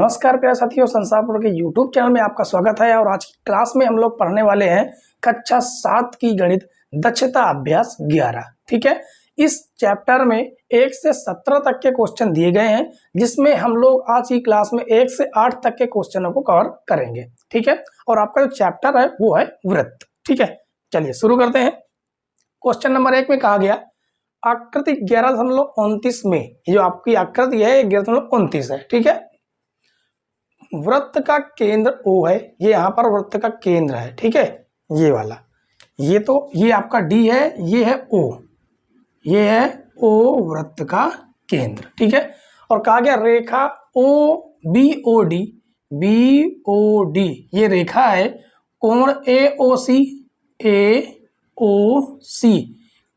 नमस्कार प्यारे साथियों, संसारपुर के YouTube चैनल में आपका स्वागत है। और आज की क्लास में हम लोग पढ़ने वाले हैं कक्षा 7 की गणित दक्षता अभ्यास 11। ठीक है, इस चैप्टर में 1 से 17 तक के क्वेश्चन दिए गए हैं, जिसमें हम लोग आज की क्लास में 1 से 8 तक के क्वेश्चनों को कवर करेंगे। ठीक है, और आपका जो चैप्टर है वो है वृत्त। ठीक है, चलिए शुरू करते हैं। क्वेश्चन नंबर 1 में कहा गया आकृति 11.29 में, ये जो आपकी आकृति है 11.29 है। ठीक है, वृत्त का केंद्र O है, ये यहाँ पर वृत्त का केंद्र है। ठीक है, ये वाला, ये आपका D है, ये है O, ये है O वृत्त का केंद्र। ठीक है, और कहा गया रेखा OBOD, BOD ये रेखा है, कोण AOC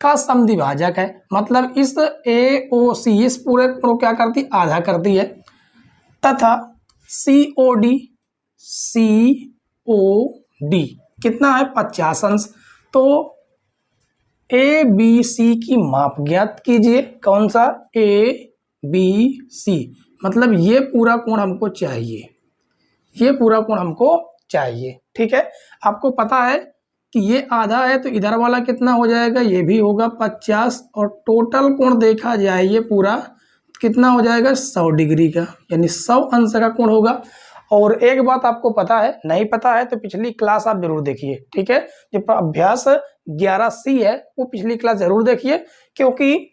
का समद्विभाजक है। मतलब इस AOC इस पूरे कोण को क्या करती, आधा करती है, तथा COD कितना है, 50 अंश। तो ABC की माप ज्ञात कीजिए। कौन सा, ABC, मतलब ये पूरा कोण हमको चाहिए, ये पूरा कोण हमको चाहिए। ठीक है, आपको पता है कि ये आधा है, तो इधर वाला कितना हो जाएगा, ये भी होगा 50, और टोटल कोण देखा जाए ये पूरा कितना हो जाएगा, 100 डिग्री का, यानी 100 अंश का कोण होगा। और एक बात आपको पता है, नहीं पता है तो पिछली क्लास आप जरूर देखिए। ठीक है, जो अभ्यास 11C है वो पिछली क्लास जरूर देखिए, क्योंकि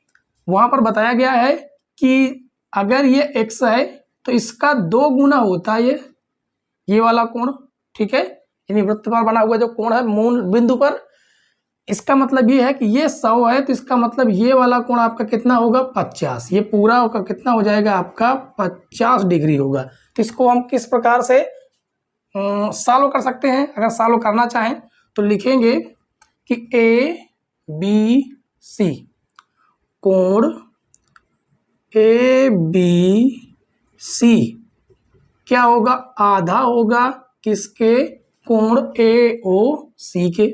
वहां पर बताया गया है कि अगर ये x है तो इसका 2 गुना होता है ये वाला कोण। ठीक है, यानी वृत्त पर बना हुआ जो कोण है मूल बिंदु पर, इसका मतलब ये है कि ये 100 है, तो इसका मतलब ये वाला कोण आपका कितना होगा, 50। ये पूरा होगा कितना हो जाएगा आपका 50 डिग्री होगा। तो इसको हम किस प्रकार से सॉल्व कर सकते हैं, अगर सॉल्व करना चाहें तो लिखेंगे कि ABC कोण ABC क्या होगा, आधा होगा किसके, कोण AOC के,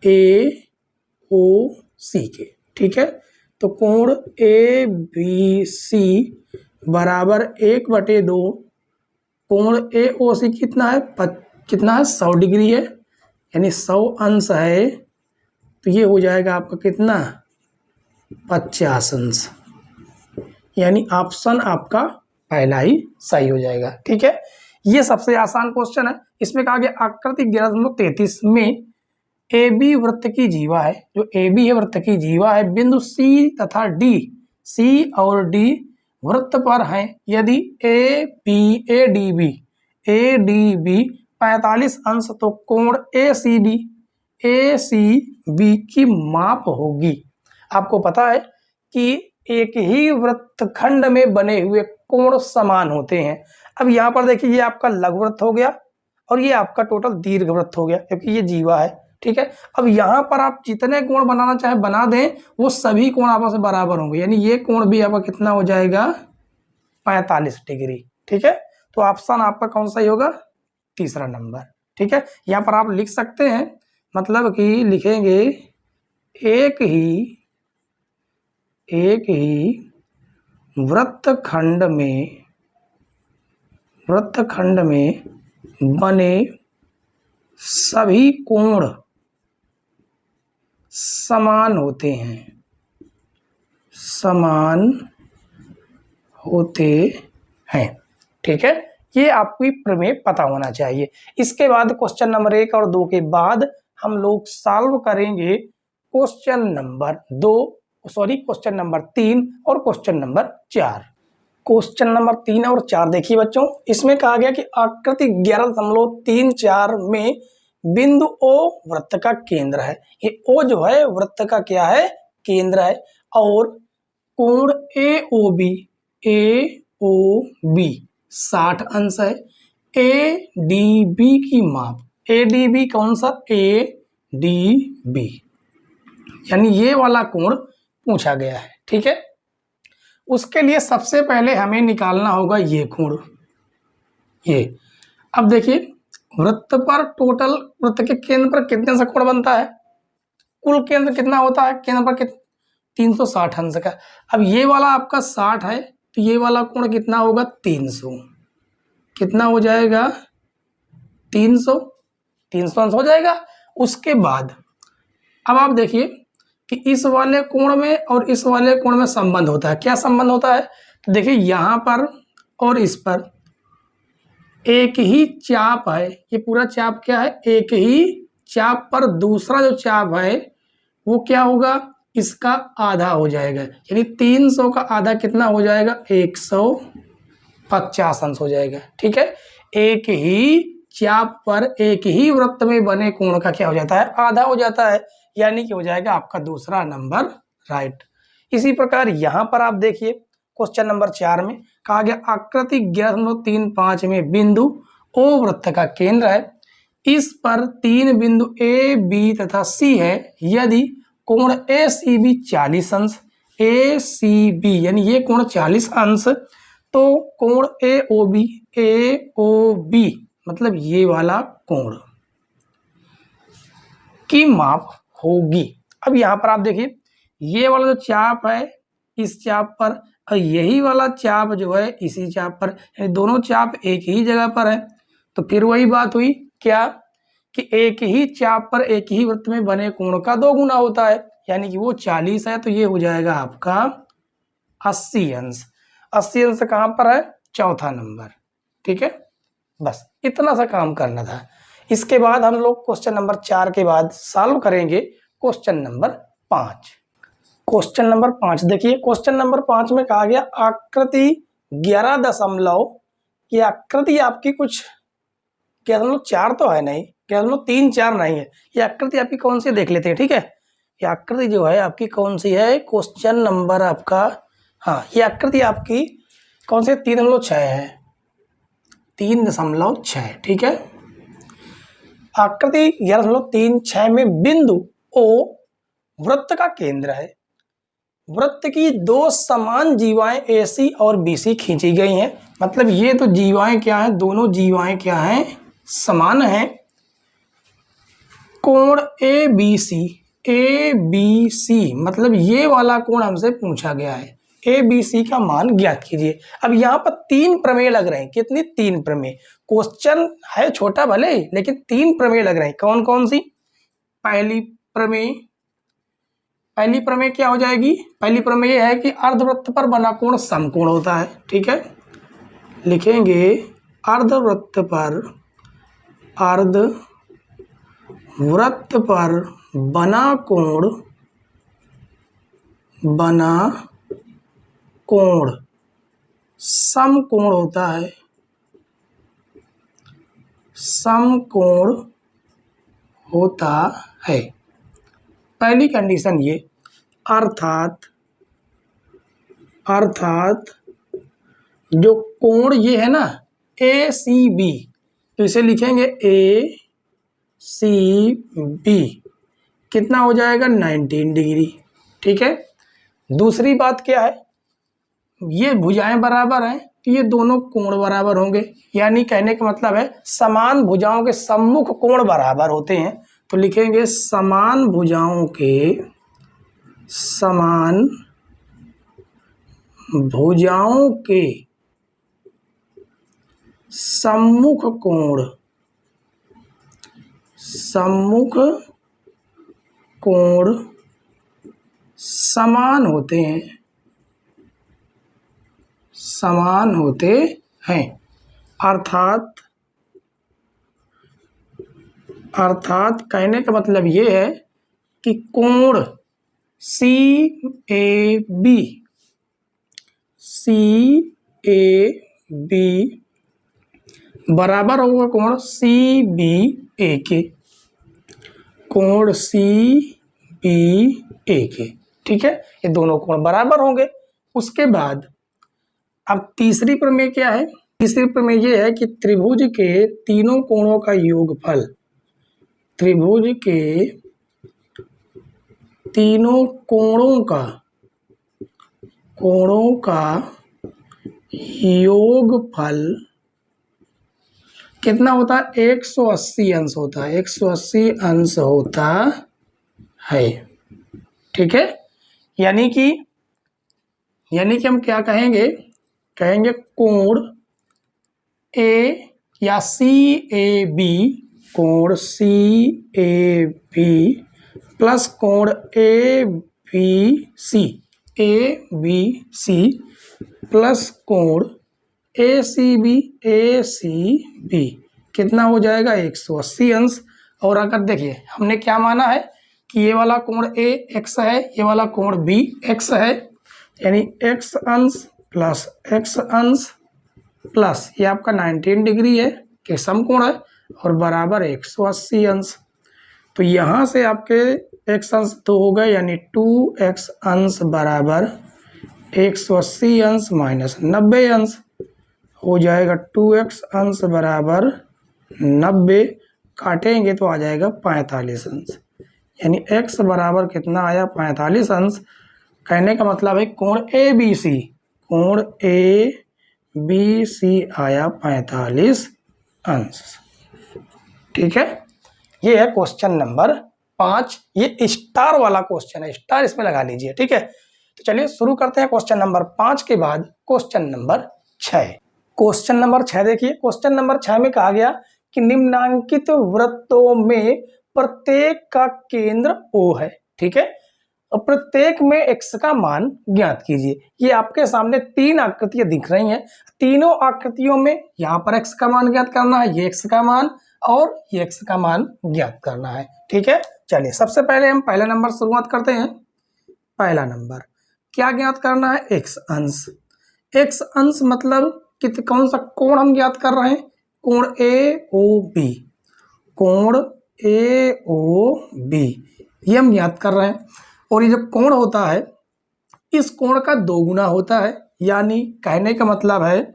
AOC के। ठीक है, तो कोण ABC बराबर 1/2, कोण AOC कितना है, कितना है, 100 डिग्री है, यानी 100 अंश है, तो ये हो जाएगा आपका कितना, 50 अंश, यानी ऑप्शन आपका पहला ही सही हो जाएगा। ठीक है, ये सबसे आसान क्वेश्चन है। इसमें कहा गया आकृति 11.33 में AB वृत्त की जीवा है, जो AB है वृत्त की जीवा है, बिंदु C तथा D, C और D वृत्त पर हैं। यदि ADB 45 अंश, तो कोण ACB की माप होगी। आपको पता है कि एक ही वृत्तखंड में बने हुए कोण समान होते हैं। अब यहाँ पर देखिए, ये आपका लघु वृत्त हो गया और ये आपका टोटल दीर्घ वृत्त हो गया, क्योंकि ये जीवा है। ठीक है, अब यहाँ पर आप जितने कोण बनाना चाहे बना दें, वो सभी कोण आपस में बराबर होंगे, यानी ये कोण भी आपका कितना हो जाएगा, 45 डिग्री। ठीक है, तो ऑप्शन आपका कौन सा ही होगा, तीसरा नंबर। ठीक है, यहाँ पर आप लिख सकते हैं, मतलब कि लिखेंगे एक ही वृत्तखंड में बने सभी कोण समान होते हैं। ठीक है, ये आपकी प्रमेय पता होना चाहिए। इसके बाद क्वेश्चन नंबर 1 और 2 के बाद हम लोग सॉल्व करेंगे क्वेश्चन नंबर 3 और क्वेश्चन नंबर 4। क्वेश्चन नंबर 3 और 4 देखिए बच्चों, इसमें कहा गया कि आकृति 11.34 में बिंदु O वृत्त का केंद्र है। ये O जो है वृत्त का क्या है, केंद्र है, और कोण AOB 60 अंश है। ADB की माप, ADB कौन सा, ADB, यानी ये वाला कोण पूछा गया है। ठीक है, उसके लिए सबसे पहले हमें निकालना होगा ये कोण, ये। अब देखिए, वृत्त पर टोटल वृत्त के केंद्र पर कितने से कोण बनता है, कुल केंद्र कितना होता है, केंद्र पर 360 अंश का। अब ये वाला आपका 60 है, तो ये वाला कोण कितना होगा, 300। कितना हो जाएगा 300 अंश हो जाएगा। उसके बाद अब आप देखिए कि इस वाले कोण में और इस वाले कोण में संबंध होता है। क्या संबंध होता है? तो देखिए यहाँ पर और इस पर एक ही चाप है, ये पूरा चाप क्या है? एक ही चाप पर दूसरा जो चाप है वो क्या होगा? इसका आधा हो जाएगा, यानी 300 का आधा कितना हो जाएगा? 150 अंश हो जाएगा। ठीक है, एक ही चाप पर एक ही वृत्त में बने कोण का क्या हो जाता है? आधा हो जाता है, यानी कि हो जाएगा आपका दूसरा नंबर राइट। इसी प्रकार यहां पर आप देखिए क्वेश्चन नंबर 4 में कहा गया आकृति 11.35 में बिंदु ओ वृत्त का केंद्र है, इस पर 3 बिंदु ए बी तथा सी है, यदि कोण ए सी बी 40 अंश, ए सी बी यानी ये कोण 40 अंश, तो कोण ए ओ बी मतलब ये वाला कोण की माप होगी। अब यहां पर आप देखिए ये वाला जो चाप है इस चाप पर और यही वाला चाप जो है इसी चाप पर, यानी दोनों चाप एक ही जगह पर है। तो फिर वही बात हुई क्या कि एक ही चाप पर एक ही वृत्त में बने कोण का 2 गुना होता है, यानी कि वो 40 है तो ये हो जाएगा आपका 80 अंश। 80 अंश कहां पर है? चौथा नंबर। ठीक है, बस इतना सा काम करना था। इसके बाद हम लोग क्वेश्चन नंबर 4 के बाद सॉल्व करेंगे क्वेश्चन नंबर 5। क्वेश्चन नंबर 5 देखिए, क्वेश्चन नंबर 5 में कहा गया आकृति 11 ये आकृति आपकी कुछ 11.4 तो है नहीं, 11.34 नहीं है, ये आकृति आपकी कौन सी देख लेते हैं। ठीक है, ये आकृति जो है आपकी कौन सी है? क्वेश्चन नंबर आपका, हाँ ये आकृति आपकी कौन सी? 3.6 है, 3.6। ठीक है, आकृति 11.36 में बिंदु ओ वृत्त का केंद्र है, वृत्त की 2 समान जीवाएं AC और BC खींची गई हैं, मतलब ये तो जीवाएं क्या हैं? दोनों जीवाएं क्या हैं? समान हैं। कोण ABC मतलब ये वाला कोण हमसे पूछा गया है, ABC का मान ज्ञात कीजिए। अब यहाँ पर 3 प्रमेय लग रहे हैं। कितनी? 3 प्रमेय। क्वेश्चन है छोटा भले ही, लेकिन 3 प्रमेय लग रहे हैं। कौन कौन सी? पहली प्रमेय क्या हो जाएगी? पहली प्रमेय यह है कि अर्धवृत्त पर बना कोण समकोण होता है। ठीक है, लिखेंगे अर्धवृत्त पर बना कोण समकोण होता है, समकोण होता है। पहली कंडीशन ये, अर्थात जो कोण ये है ना ACB, तो इसे लिखेंगे ACB कितना हो जाएगा? 19 डिग्री। ठीक है, दूसरी बात क्या है? ये भुजाएं बराबर हैं तो ये दोनों कोण बराबर होंगे, यानी कहने का मतलब है समान भुजाओं के सम्मुख कोण बराबर होते हैं। तो लिखेंगे समान भुजाओं के सम्मुख कोण समान होते हैं। अर्थात कहने का मतलब ये है कि कोण CAB बराबर होगा कोण CBA के, कोण CBA के। ठीक है, ये दोनों कोण बराबर होंगे। उसके बाद अब तीसरी प्रमेय क्या है? तीसरी प्रमेय ये है कि त्रिभुज के तीनों कोणों का योगफल, त्रिभुज के तीनों कोणों का योगफल कितना होता है? 180 अंश होता है, 180 अंश होता है। ठीक है, यानी कि हम क्या कहेंगे? कोण ए या सी ए बी, कोण सी ए बी प्लस कोण ए बी सी प्लस कोण ए सी बी कितना हो जाएगा 180 अंश। और अगर देखिए हमने क्या माना है कि ये वाला कोण ए एक्स है, ये वाला कोण बी एक्स है, यानी एक्स अंश प्लस ये आपका 19 डिग्री है कि समकोण है और बराबर 180 अंश। तो यहाँ से आपके एक्स अंश 2 हो गए, यानी 2x अंश बराबर 180 अंश माइनस 90 अंश हो जाएगा। 2x अंश बराबर 90 काटेंगे तो आ जाएगा 45 अंश, यानी x बराबर कितना आया 45 अंश। कहने का मतलब है कोण ए बी सी आया 45 अंश। ठीक है, ये है क्वेश्चन नंबर 5। ये स्टार वाला क्वेश्चन है, स्टार इसमें लगा लीजिए। ठीक है, तो चलिए शुरू करते हैं क्वेश्चन नंबर 5 के बाद क्वेश्चन नंबर 6। क्वेश्चन नंबर 6 देखिए, क्वेश्चन नंबर 6 में कहा गया कि निम्नांकित वृत्तों में प्रत्येक का केंद्र O है। ठीक है, और प्रत्येक में x का मान ज्ञात कीजिए। ये आपके सामने 3 आकृतियां दिख रही हैं, तीनों आकृतियों में यहाँ पर x का मान ज्ञात करना है, ये x का मान और ये x का मान ज्ञात करना है। ठीक है, चलिए सबसे पहले हम पहला नंबर शुरुआत करते हैं। पहला नंबर क्या ज्ञात करना है, x अंश। x अंश मतलब कौन सा कोण हम ज्ञात कर रहे हैं, कोण AOB, कोण AOB ये हम ज्ञात कर रहे हैं। और ये जब कोण होता है इस कोण का 2 गुना होता है, यानी कहने का मतलब है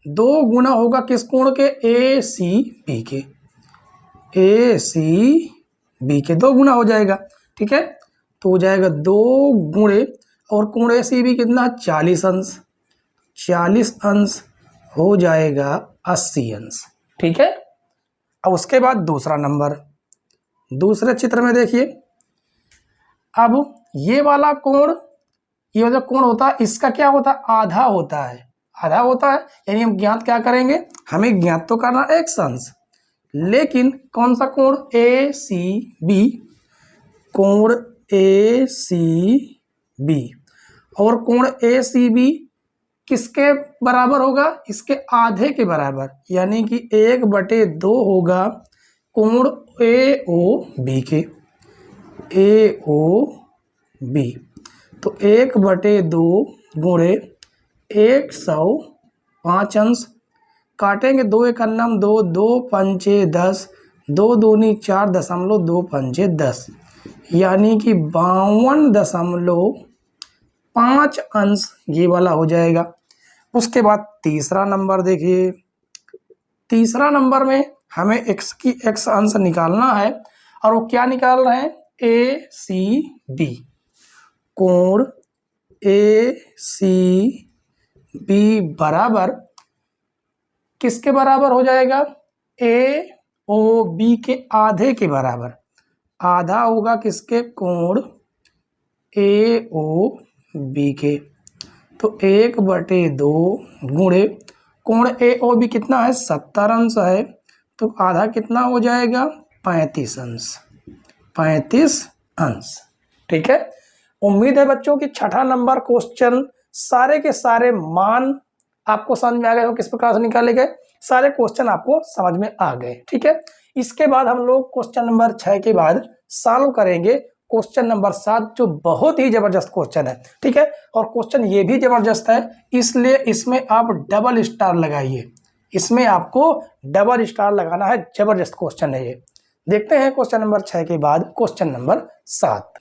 2 गुना होगा किस कोण के, ACB के 2 गुना हो जाएगा। ठीक है, तो हो जाएगा 2 गुणे और कोण ACB कितना 40 अंश, 40 अंश हो जाएगा 80 अंश। ठीक है, अब उसके बाद दूसरा नंबर, दूसरे चित्र में देखिए, अब ये वाला कोण, ये वाला कोण होता है इसका क्या होता है, आधा होता है, यानी हम ज्ञात क्या करेंगे, हमें ज्ञात तो करना x अंश, लेकिन कौन सा कोण ACB, कोण ACB, और कोण ACB किसके बराबर होगा, इसके आधे के बराबर, यानी कि 1/2 होगा कोण AOB के, AOB। तो 1/2 गुणे 105 अंश, काटेंगे 2 × 9 2, 2 × 5 10, 2 दूनी 4 दशमलव 2 × 10, यानी कि 52.5 अंश ये वाला हो जाएगा। उसके बाद तीसरा नंबर देखिए, तीसरा नंबर में हमें x अंश निकालना है और वो क्या निकाल रहे हैं, ACB, कोण ACB बराबर किसके बराबर हो जाएगा, AOB के आधे के बराबर, आधा होगा किसके, कोण AOB के। तो 1/2 गुणे कोण AOB कितना है 70 अंश है, तो आधा कितना हो जाएगा 35 अंश, 35 अंश। ठीक है, उम्मीद है बच्चों की छठा नंबर क्वेश्चन सारे के सारे मान आपको समझ में आ गए हो, किस प्रकार से निकाले गए, सारे क्वेश्चन आपको समझ में आ गए। ठीक है, इसके बाद हम लोग क्वेश्चन नंबर 6 के बाद सॉल्व करेंगे क्वेश्चन नंबर 7, जो बहुत ही जबरदस्त क्वेश्चन है। ठीक है, और क्वेश्चन ये भी जबरदस्त है, इसलिए इसमें आप डबल स्टार लगाइए, इसमें आपको डबल स्टार लगाना है, जबरदस्त क्वेश्चन है ये। देखते हैं क्वेश्चन नंबर 6 के बाद क्वेश्चन नंबर 7।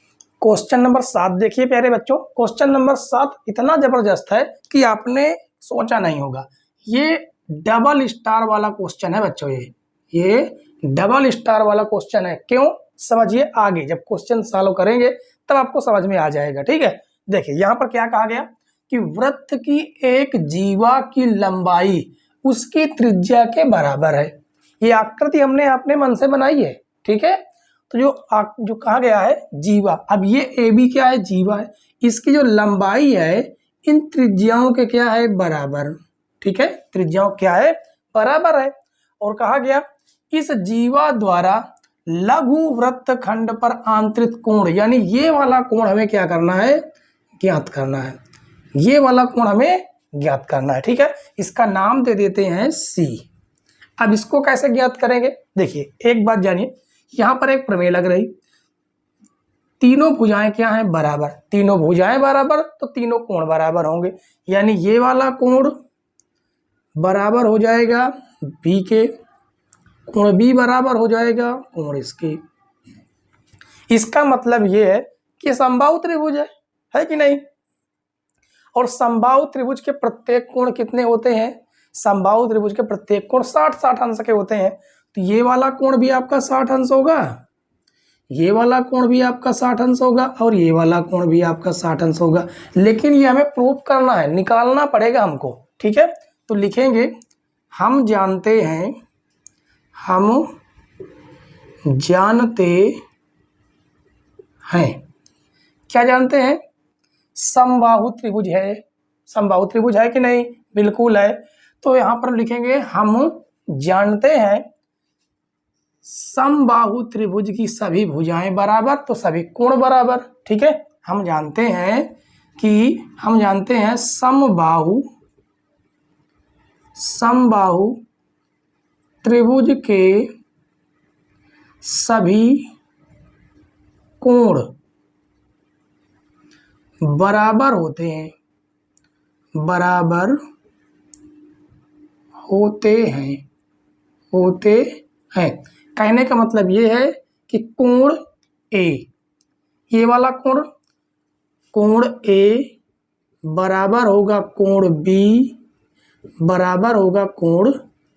क्वेश्चन नंबर 7 देखिए प्यारे बच्चों, क्वेश्चन नंबर 7 इतना जबरदस्त है कि आपने सोचा नहीं होगा। ये डबल स्टार वाला क्वेश्चन है बच्चों, ये डबल स्टार वाला क्वेश्चन है। क्यों, समझिए आगे जब क्वेश्चन सॉल्व करेंगे तब आपको समझ में आ जाएगा। ठीक है, देखिए यहाँ पर क्या कहा गया कि वृत्त की एक जीवा की लंबाई उसकी त्रिज्या के बराबर है। ये आकृति हमने अपने मन से बनाई है। ठीक है, तो जो कहा गया है जीवा, अब ये AB क्या है, जीवा है, इसकी जो लंबाई है इन त्रिज्याओं के क्या है बराबर। ठीक है, त्रिज्याओं क्या है, बराबर है। और कहा गया इस जीवा द्वारा लघु वृत्तखंड पर आंतरिक कोण, यानी ये वाला कोण हमें क्या करना है, ज्ञात करना है, ये वाला कोण हमें ज्ञात करना है। ठीक है, इसका नाम दे देते हैं सी। अब इसको कैसे ज्ञात करेंगे, देखिए एक बात जानिए, यहां पर एक प्रमेय लग रही, तीनों भुजाएं क्या हैं, बराबर, तीनों भुजाएं बराबर तो तीनों कोण बराबर होंगे, यानी ये वाला कोण बराबर हो जाएगा बी के, कोण बी बराबर हो जाएगा कोण इसके। इसका मतलब ये है कि समबाहु त्रिभुज है कि नहीं। और समबाहु त्रिभुज के प्रत्येक कोण कितने होते हैं, समबाहु त्रिभुज के प्रत्येक कोण 60-60 अंश के होते हैं। तो ये वाला कोण भी आपका 60 अंश होगा, ये वाला कोण भी आपका 60 अंश होगा, और ये वाला कोण भी आपका 60 अंश होगा। लेकिन ये हमें प्रूफ करना है, निकालना पड़ेगा हमको। ठीक है, तो लिखेंगे हम जानते हैं, हम जानते हैं, क्या जानते हैं, समबाहु त्रिभुज है, समबाहु त्रिभुज है कि नहीं, बिल्कुल है। तो यहां पर लिखेंगे हम जानते हैं समबाहु त्रिभुज की सभी भुजाएं बराबर तो सभी कोण बराबर। ठीक है, हम जानते हैं समबाहु त्रिभुज के सभी कोण बराबर होते हैं, बराबर होते हैं। कहने का मतलब ये है कि कोण ए, ये वाला कोण ए बराबर होगा कोण बी, बराबर होगा कोण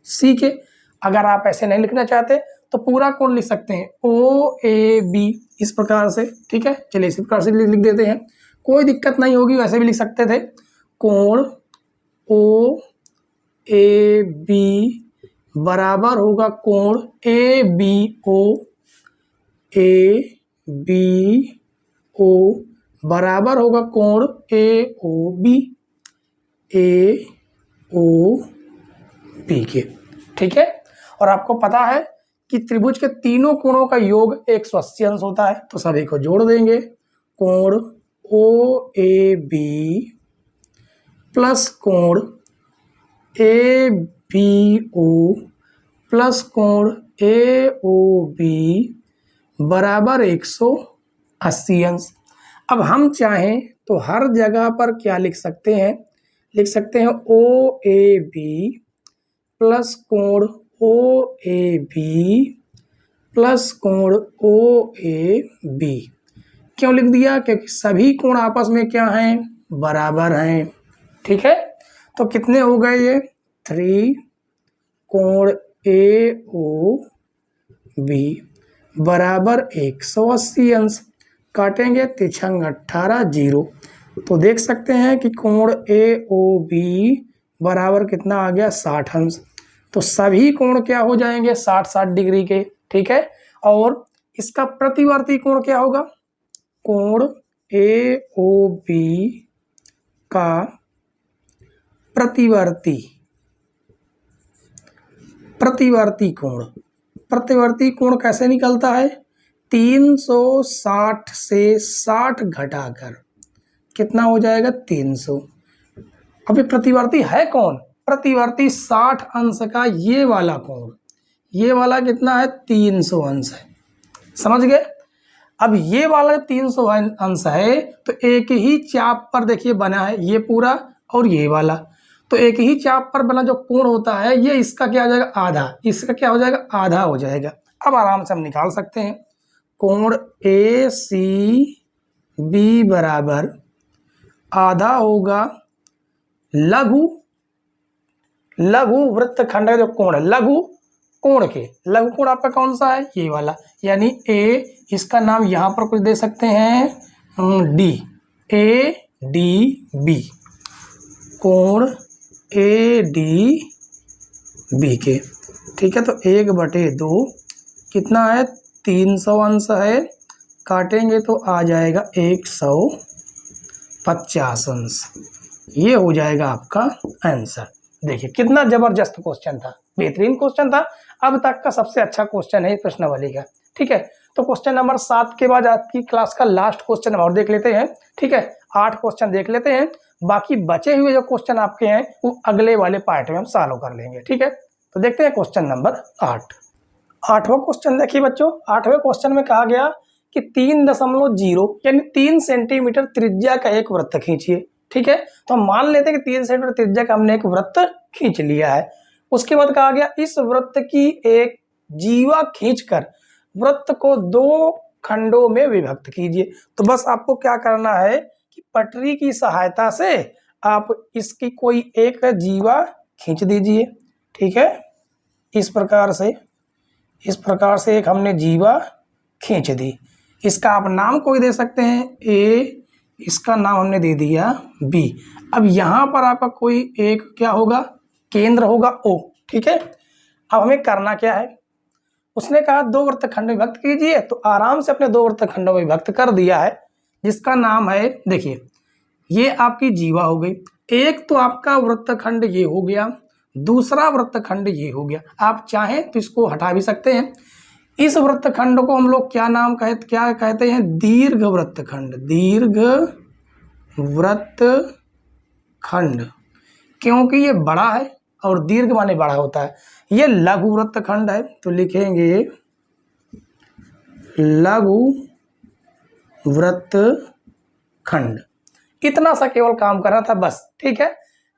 सी के। अगर आप ऐसे नहीं लिखना चाहते तो पूरा कोण लिख सकते हैं ओ ए बी, इस प्रकार से। ठीक है, चलिए इसी प्रकार से लिख देते हैं, कोई दिक्कत नहीं होगी, वैसे भी लिख सकते थे। कोण ओ ए बी बराबर होगा कोण ए बी ओ बराबर होगा कोण ए ओ बी के। ठीक है, और आपको पता है कि त्रिभुज के तीनों कोणों का योग 180 अंश होता है, तो सभी को जोड़ देंगे। कोण ओ ए बी प्लस कोण ए बी ओ प्लस कोण ए ओ बी बराबर 180 अंश। अब हम चाहें तो हर जगह पर क्या लिख सकते हैं, लिख सकते हैं ओ ए बी प्लस कोण ओ ए बी प्लस कोण ओ ए बी। क्यों लिख दिया, क्योंकि सभी कोण आपस में क्या हैं, बराबर हैं। ठीक है, तो कितने हो गए ये 3 कोण ए ओ बी बराबर 180 अंश। काटेंगे तिछंग 18 0, तो देख सकते हैं कि कोण ए ओ बी बराबर कितना आ गया 60 अंश। तो सभी कोण क्या हो जाएंगे 60-60 डिग्री के। ठीक है, और इसका प्रतिवर्ती कोण क्या होगा, कोण ए ओ बी का प्रतिवर्ती कोण कैसे निकलता है, 360 से 60 घटाकर कितना हो जाएगा 300। अभी प्रतिवर्ती है कौन, प्रतिवर्ती 60 अंश का ये वाला कोण, ये वाला कितना है 300 अंश है, समझ गए। अब ये वाला 300 अंश है तो एक ही चाप पर देखिए बना है ये पूरा और ये वाला, तो एक ही चाप पर बना जो कोण होता है ये इसका क्या हो जाएगा आधा, इसका क्या हो जाएगा आधा हो जाएगा। अब आराम से हम निकाल सकते हैं, कोण ए सी बी बराबर आधा होगा लघु वृत्तखंड का जो कोण है, लघु कोण आपका कौन सा है, ये वाला, यानी ए, इसका नाम यहां पर कुछ दे सकते हैं डी, ए डी बी, कोण ए डी बी के। ठीक है, तो 1/2 कितना है 300 अंश है, काटेंगे तो आ जाएगा 150 अंश, ये हो जाएगा आपका आंसर। देखिए कितना जबरदस्त क्वेश्चन था, बेहतरीन क्वेश्चन था, अब तक का सबसे अच्छा क्वेश्चन है प्रश्नावली का। ठीक है, तो क्वेश्चन नंबर 7 के बाद आज की क्लास का लास्ट क्वेश्चन और देख लेते हैं। ठीक है, 8 क्वेश्चन देख लेते हैं, बाकी बचे हुए जो क्वेश्चन आपके हैं वो अगले वाले पार्ट में हम सॉल्व कर लेंगे। ठीक है, तो देखते हैं क्वेश्चन नंबर 8। 8वां क्वेश्चन देखिए बच्चों, 8वें क्वेश्चन में कहा गया कि 3.0 यानी 3 सेंटीमीटर त्रिज्या का एक वृत्त खींचिए। ठीक है, तो हम मान लेते हैं कि 3 सेंटीमीटर त्रिज्या का हमने एक वृत्त खींच लिया है। उसके बाद कहा गया इस वृत्त की एक जीवा खींचकर वृत्त को 2 खंडों में विभक्त कीजिए। तो बस आपको क्या करना है कि पटरी की सहायता से आप इसकी कोई एक जीवा खींच दीजिए। ठीक है, इस प्रकार से एक हमने जीवा खींच दी। इसका आप नाम कोई दे सकते हैं ए, इसका नाम हमने दे दिया बी। अब यहाँ पर आपका कोई एक क्या होगा, केंद्र होगा ओ। ठीक है, अब हमें करना क्या है, उसने कहा 2 वृत्तखंड विभक्त कीजिए, तो आराम से अपने 2 वृत्तखंडों में विभक्त कर दिया है, जिसका नाम है, देखिए ये आपकी जीवा हो गई, एक तो आपका वृत्तखंड ये हो गया, दूसरा वृत्तखंड ये हो गया। आप चाहें तो इसको हटा भी सकते हैं। इस वृत्तखंड को हम लोग क्या कहते हैं, दीर्घ वृत्तखंड, दीर्घ वृत्तखंड, क्योंकि ये बड़ा है और दीर्घ माने बड़ा होता है। ये लघु वृत्तखंड है, तो लिखेंगे लघु वृत्तखंड। इतना सा केवल काम करना था बस। ठीक है,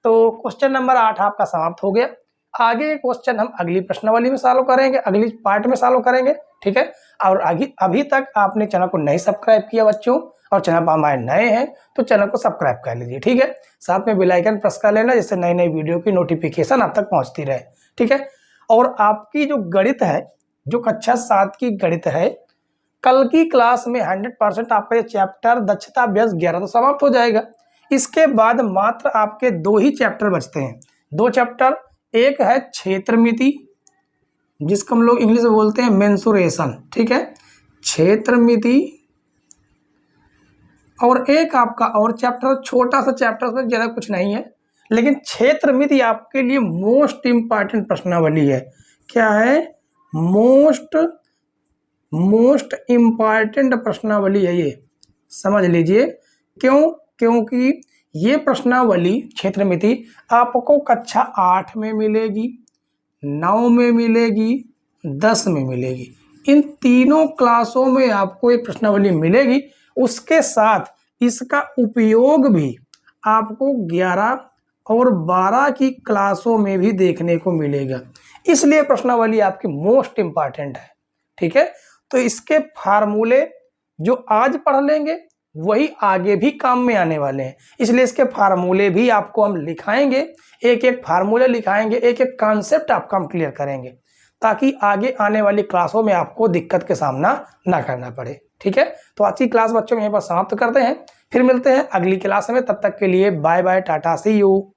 तो क्वेश्चन नंबर 8 आपका समाप्त हो गया। आगे के क्वेश्चन हम अगली प्रश्नावली में सॉल्व करेंगे, अगली पार्ट में सॉल्व करेंगे। ठीक है, और अभी तक आपने चैनल को नहीं सब्सक्राइब किया बच्चों, और चैनल पर हमारे नए हैं तो चैनल को सब्सक्राइब कर लीजिए। ठीक है, साथ में बेल आइकन प्रेस कर लेना, जिससे नई नई वीडियो की नोटिफिकेशन आप तक पहुंचती रहे। ठीक है, और आपकी जो गणित है, जो कक्षा 7 की गणित है, कल की क्लास में 100% आपका ये चैप्टर दक्षता अभ्यास 11 तो समाप्त हो जाएगा। इसके बाद मात्र आपके 2 ही चैप्टर बचते हैं, 2 चैप्टर। एक है क्षेत्रमिति, जिसको हम लोग इंग्लिश में बोलते हैं मेंसुरेशन। ठीक है, क्षेत्रमिति, और एक आपका और चैप्टर, छोटा सा चैप्टर, उसमें ज़्यादा कुछ नहीं है, लेकिन क्षेत्रमिति आपके लिए मोस्ट इम्पॉर्टेंट प्रश्नावली है। क्या है, मोस्ट इम्पॉर्टेंट प्रश्नावली है ये, समझ लीजिए। क्यों, क्योंकि ये प्रश्नावली क्षेत्रमिति आपको कक्षा 8 में मिलेगी, 9 में मिलेगी, 10 में मिलेगी। इन तीनों क्लासों में आपको ये प्रश्नावली मिलेगी। उसके साथ इसका उपयोग भी आपको 11 और 12 की क्लासों में भी देखने को मिलेगा, इसलिए प्रश्नावली आपकी मोस्ट इम्पॉर्टेंट है। ठीक है, तो इसके फार्मूले जो आज पढ़ लेंगे वही आगे भी काम में आने वाले हैं, इसलिए इसके फार्मूले भी आपको हम लिखाएंगे, एक एक फार्मूले लिखाएंगे, एक एक कॉन्सेप्ट आपका हम क्लियर करेंगे, ताकि आगे आने वाली क्लासों में आपको दिक्कत के सामना ना करना पड़े। ठीक है, तो आज की क्लास बच्चों में यहीं पर समाप्त करते हैं, फिर मिलते हैं अगली क्लास में। तब तक के लिए bye bye, tata, see you.